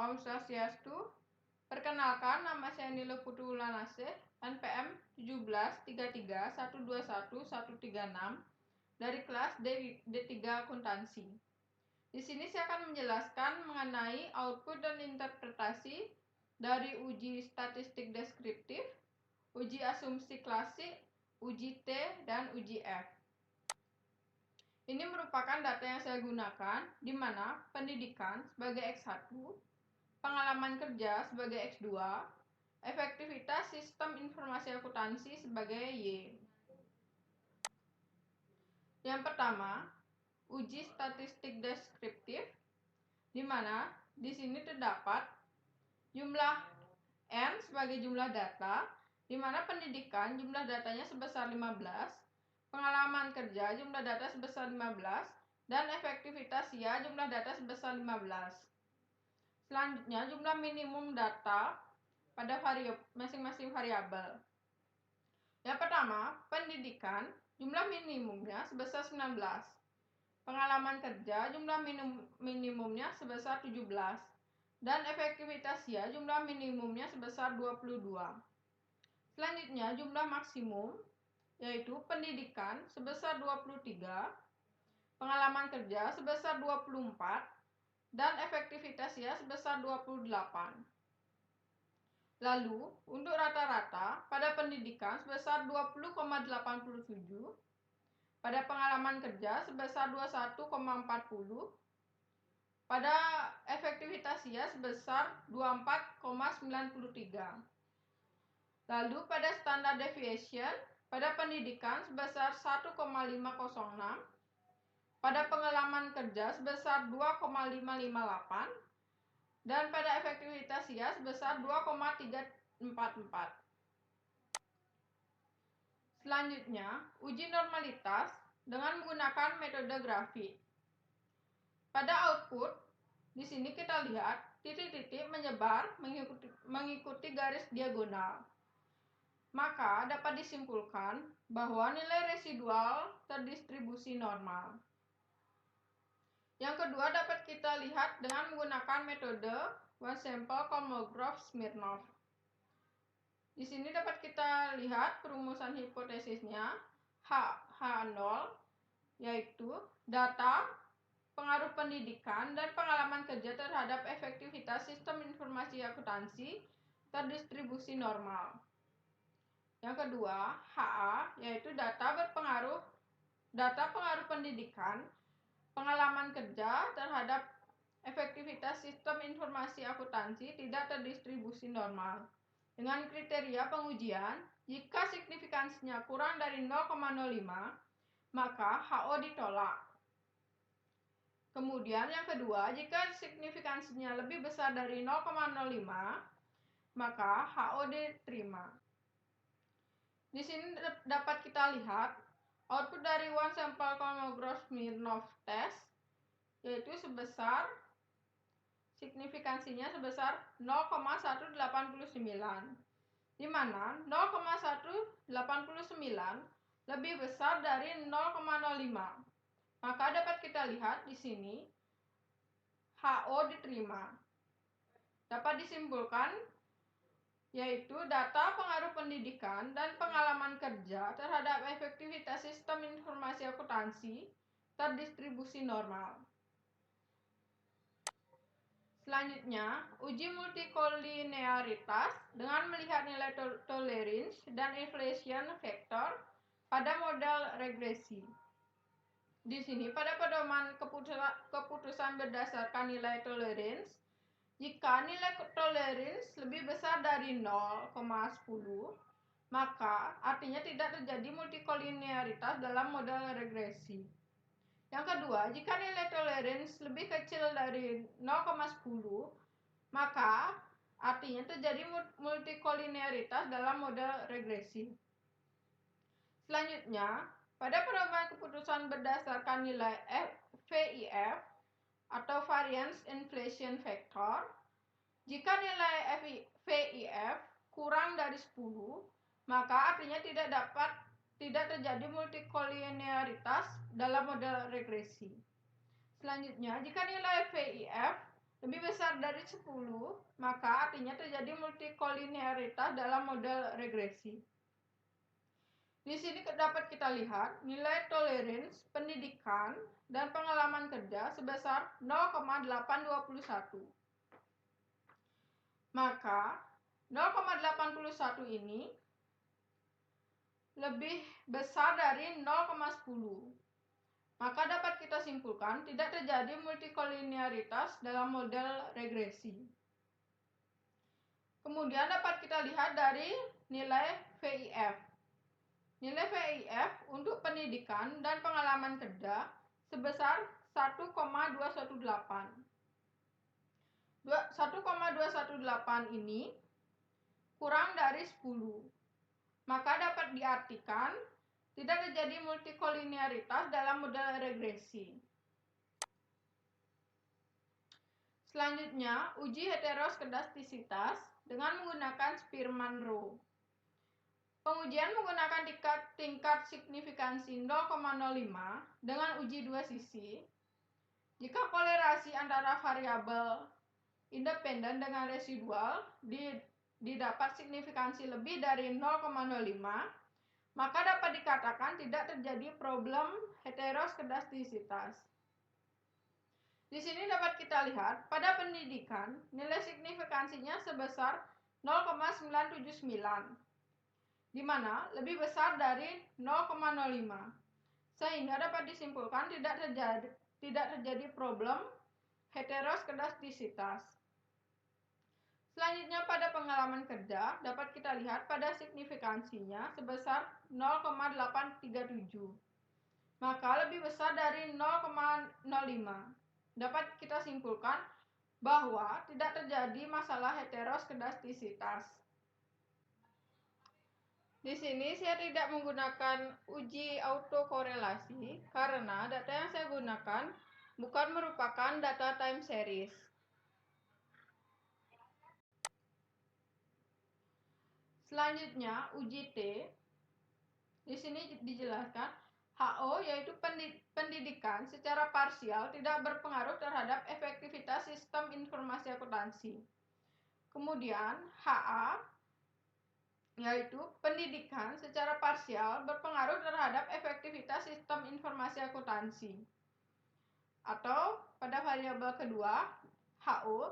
Om Swastiastu. Perkenalkan, nama saya Nilo Putulanasih, NPM 1733121136 dari kelas D3 Akuntansi. Di sini saya akan menjelaskan mengenai output dan interpretasi dari uji statistik deskriptif, uji asumsi klasik, uji T, dan uji F. Ini merupakan data yang saya gunakan, di mana pendidikan sebagai X1, pengalaman kerja sebagai X2, efektivitas sistem informasi akuntansi sebagai Y. Yang pertama, uji statistik deskriptif, di mana di sini terdapat jumlah N sebagai jumlah data, di mana pendidikan jumlah datanya sebesar 15, pengalaman kerja jumlah data sebesar 15, dan efektivitas Y jumlah data sebesar 15. Selanjutnya, jumlah minimum data pada masing-masing variabel. Yang pertama, pendidikan, jumlah minimumnya sebesar 19. Pengalaman kerja, jumlah minimumnya sebesar 17. Dan efektivitas Y, jumlah minimumnya sebesar 22. Selanjutnya, jumlah maksimum, yaitu pendidikan sebesar 23, pengalaman kerja sebesar 24, dan efektivitas Y sebesar 28. Lalu, untuk rata-rata, pada pendidikan sebesar 20,87, pada pengalaman kerja sebesar 21,40, pada efektivitas Y sebesar 24,93. Lalu, pada standar deviation, pada pendidikan sebesar 1,506, pada pengalaman kerja sebesar 2,558, dan pada efektivitas Y sebesar 2,344. Selanjutnya, uji normalitas dengan menggunakan metode grafik. Pada output, di sini kita lihat titik-titik menyebar mengikuti garis diagonal. Maka dapat disimpulkan bahwa nilai residual terdistribusi normal. Yang kedua dapat kita lihat dengan menggunakan metode one sample Kolmogorov-Smirnov. Di sini dapat kita lihat perumusan hipotesisnya H0, yaitu data, pengaruh pendidikan, dan pengalaman kerja terhadap efektivitas sistem informasi akuntansi terdistribusi normal. Yang kedua, HA, yaitu data pengaruh pendidikan, pengalaman kerja terhadap efektivitas sistem informasi akuntansi tidak terdistribusi normal. Dengan kriteria pengujian, jika signifikansinya kurang dari 0,05, maka HO ditolak. Kemudian yang kedua, jika signifikansinya lebih besar dari 0,05, maka HO diterima. Di sini dapat kita lihat output dari one sample Kolmogorov-Smirnov test, yaitu signifikansinya sebesar 0,189, di mana 0,189 lebih besar dari 0,05. Maka dapat kita lihat di sini HO diterima. Dapat disimpulkan yaitu data pengaruh pendidikan dan pengalaman kerja terhadap efektivitas sistem informasi akuntansi terdistribusi normal. Selanjutnya, uji multikolinearitas dengan melihat nilai tolerance dan inflation factor pada model regresi. Di sini pada pedoman keputusan berdasarkan nilai tolerance, jika nilai tolerance lebih besar dari 0,10, maka artinya tidak terjadi multikolinearitas dalam model regresi. Yang kedua, jika nilai tolerance lebih kecil dari 0,10, maka artinya terjadi multikolinearitas dalam model regresi. Selanjutnya, pada pedoman keputusan berdasarkan nilai VIF atau variance inflation factor, jika nilai VIF kurang dari 10, maka artinya tidak terjadi multikolinearitas dalam model regresi. Selanjutnya, jika nilai VIF lebih besar dari 10, maka artinya terjadi multikolinearitas dalam model regresi. Di sini dapat kita lihat nilai tolerance pendidikan dan pengalaman kerja sebesar 0,821. Maka 0,81 ini lebih besar dari 0,10. Maka dapat kita simpulkan tidak terjadi multikolinearitas dalam model regresi. Kemudian dapat kita lihat dari nilai VIF. Nilai VIF untuk pendidikan dan pengalaman kerja sebesar 1,218. 1,218 ini kurang dari 10. Maka dapat diartikan tidak terjadi multikolinearitas dalam model regresi. Selanjutnya, uji heteroskedastisitas dengan menggunakan Spearman-Rho. Pengujian menggunakan tingkat signifikansi 0,05 dengan uji dua sisi. Jika kolerasi antara variabel independen dengan residual didapat signifikansi lebih dari 0,05, maka dapat dikatakan tidak terjadi problem heteroskedastisitas. Di sini dapat kita lihat pada pendidikan nilai signifikansinya sebesar 0,979, di mana lebih besar dari 0,05, sehingga dapat disimpulkan tidak terjadi problem heteroskedastisitas. Selanjutnya pada pengalaman kerja dapat kita lihat pada signifikansinya sebesar 0,837, maka lebih besar dari 0,05. Dapat kita simpulkan bahwa tidak terjadi masalah heteroskedastisitas. Di sini saya tidak menggunakan uji autokorelasi karena data yang saya gunakan bukan merupakan data time series. Selanjutnya, uji T. Di sini dijelaskan HO yaitu pendidikan secara parsial tidak berpengaruh terhadap efektivitas sistem informasi akuntansi. Kemudian HA yaitu pendidikan secara parsial berpengaruh terhadap efektivitas sistem informasi akuntansi. Atau pada variabel kedua HO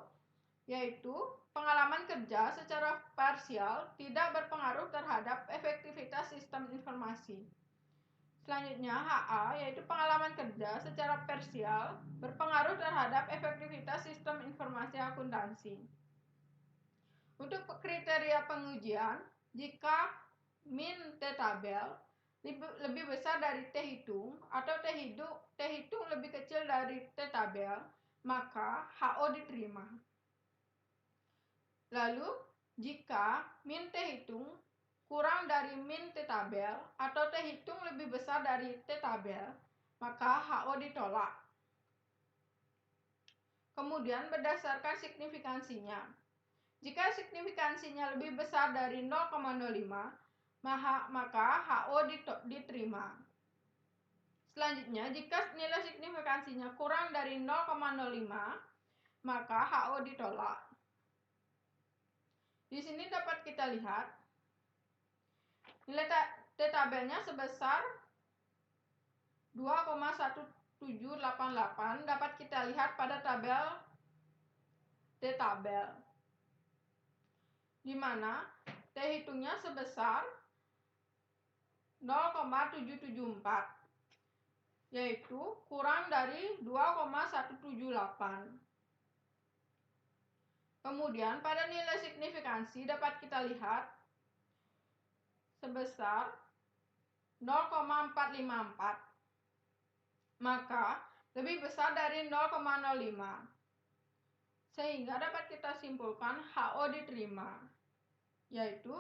yaitu pengalaman kerja secara parsial tidak berpengaruh terhadap efektivitas sistem informasi. Selanjutnya, HA yaitu pengalaman kerja secara parsial berpengaruh terhadap efektivitas sistem informasi akuntansi. Untuk kriteria pengujian, jika min T tabel lebih besar dari T hitung atau T hitung lebih kecil dari T tabel, maka HO diterima. Lalu, jika min T hitung kurang dari min T tabel atau T hitung lebih besar dari T tabel, maka HO ditolak. Kemudian berdasarkan signifikansinya. Jika signifikansinya lebih besar dari 0,05, maka HO diterima. Selanjutnya, jika nilai signifikansinya kurang dari 0,05, maka HO ditolak. Di sini dapat kita lihat nilai T tabelnya sebesar 2,1788 dapat kita lihat pada tabel T tabel, di mana T hitungnya sebesar 0,774, yaitu kurang dari 2,178. Kemudian pada nilai signifikansi dapat kita lihat sebesar 0,454, maka lebih besar dari 0,05, sehingga dapat kita simpulkan HO diterima, yaitu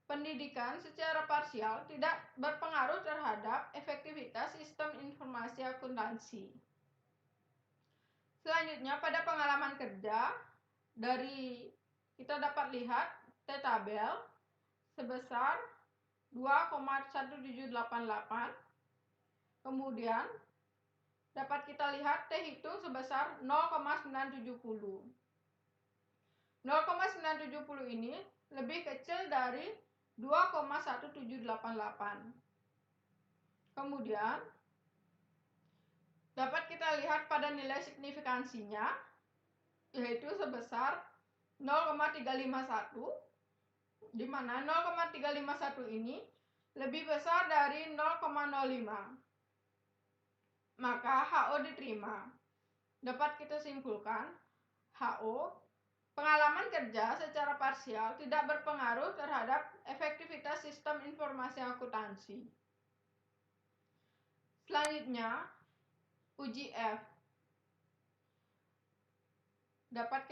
pendidikan secara parsial tidak berpengaruh terhadap efektivitas sistem informasi akuntansi. Selanjutnya pada pengalaman kerja, kita dapat lihat T tabel sebesar 2,1788, kemudian dapat kita lihat T hitung sebesar 0,970. 0,970 ini lebih kecil dari 2,1788. Kemudian dapat kita lihat pada nilai signifikansinya, yaitu sebesar 0,351, di mana 0,351 ini lebih besar dari 0,05. Maka HO diterima. Dapat kita simpulkan, HO, pengalaman kerja secara parsial tidak berpengaruh terhadap efektivitas sistem informasi akuntansi. Selanjutnya, uji F. Dapat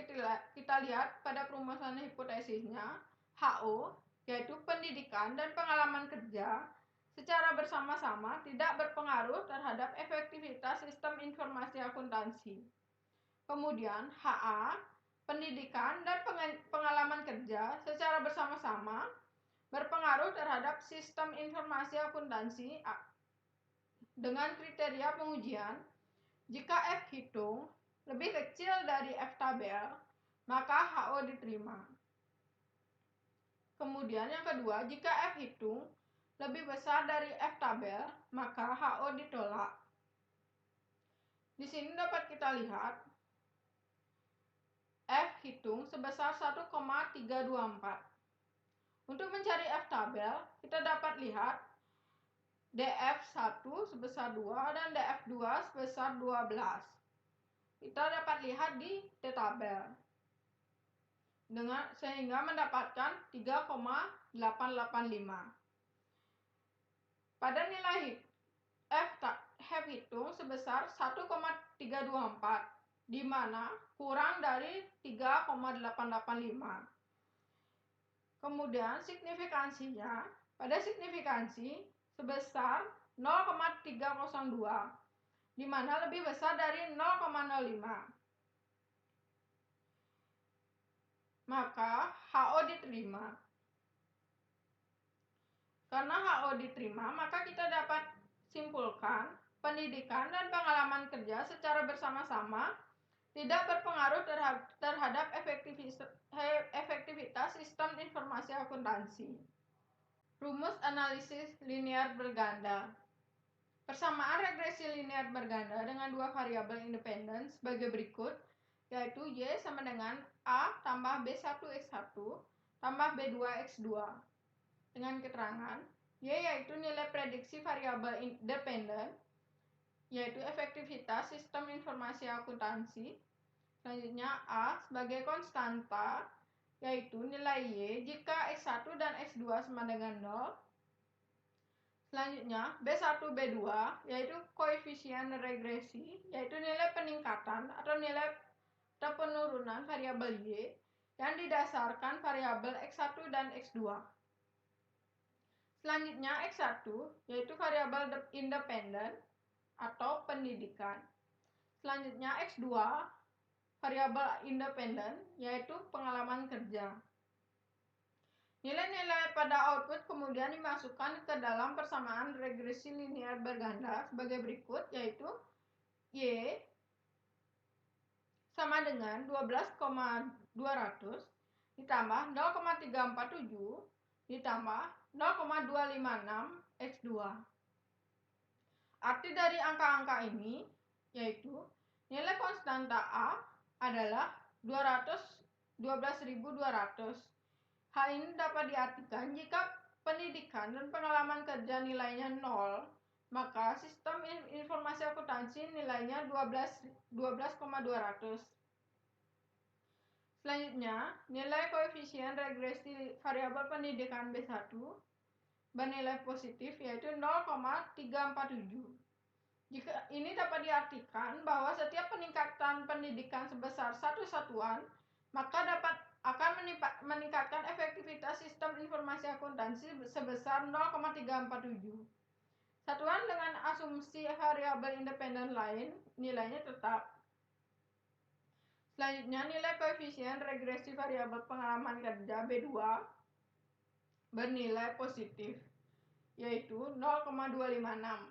kita lihat pada perumusan hipotesisnya, HO, yaitu pendidikan dan pengalaman kerja, secara bersama-sama tidak berpengaruh terhadap efektivitas sistem informasi akuntansi. Kemudian, HA, pendidikan dan pengalaman kerja secara bersama-sama berpengaruh terhadap sistem informasi akuntansi dengan kriteria pengujian. Jika F hitung lebih kecil dari F tabel, maka HO diterima. Kemudian yang kedua, jika F hitung lebih besar dari F tabel, maka HO ditolak. Di sini dapat kita lihat F hitung sebesar 1,324. Untuk mencari F tabel, kita dapat lihat DF1 sebesar 2 dan DF2 sebesar 12. Kita dapat lihat di T tabel. Sehingga mendapatkan 3,885. Pada nilai F hitung sebesar 1,324, di mana kurang dari 3,885. Kemudian signifikansinya, pada signifikansi sebesar 0,302, di mana lebih besar dari 0,05. Maka HO diterima. Karena HO diterima, maka kita dapat simpulkan pendidikan dan pengalaman kerja secara bersama-sama tidak berpengaruh terhadap efektivitas sistem informasi akuntansi. Rumus analisis linear berganda. Persamaan regresi linear berganda dengan dua variabel independen sebagai berikut, yaitu Y sama dengan A tambah B1X1 tambah B2X2. Dengan keterangan, Y yaitu nilai prediksi variabel independen, yaitu efektivitas sistem informasi akuntansi. Selanjutnya A sebagai konstanta, yaitu nilai Y jika X1 dan X2 sama dengan 0. Selanjutnya B1, B2, yaitu koefisien regresi, yaitu nilai peningkatan atau nilai penurunan variabel Y yang didasarkan variabel X1 dan X2. Selanjutnya X1, yaitu variabel independen atau pendidikan. Selanjutnya X2, variabel independen, yaitu pengalaman kerja. Nilai-nilai pada output kemudian dimasukkan ke dalam persamaan regresi linear berganda sebagai berikut, yaitu Y sama dengan 12,200 ditambah 0,347 ditambah 0,256 X2. Arti dari angka-angka ini yaitu nilai konstanta A adalah 12.200. Hal ini dapat diartikan jika pendidikan dan pengalaman kerja nilainya 0, maka sistem informasi akuntansi nilainya 12,200. Selanjutnya, nilai koefisien regresi variabel pendidikan B1 bernilai positif yaitu 0,347. Jika ini dapat diartikan bahwa setiap peningkatan pendidikan sebesar satu satuan, maka akan meningkatkan efektivitas sistem informasi akuntansi sebesar 0,347. Satuan dengan asumsi variabel independen lain nilainya tetap. Selanjutnya, nilai koefisien regresi variabel pengalaman kerja B2 bernilai positif, yaitu 0,256.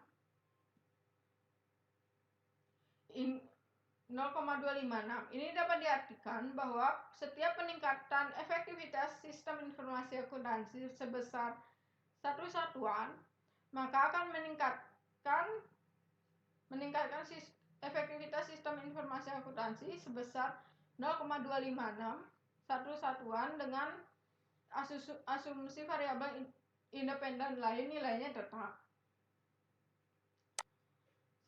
0,256. Ini dapat diartikan bahwa setiap peningkatan efektivitas sistem informasi akuntansi sebesar 1 satuan, maka akan meningkatkan efektivitas sistem informasi akuntansi sebesar 0,256 1 satuan dengan asumsi variabel independen lain nilainya tetap.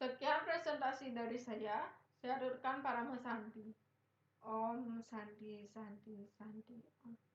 Sekian presentasi dari saya aturkan Parama Santi. Om Santi Santi Santi Om.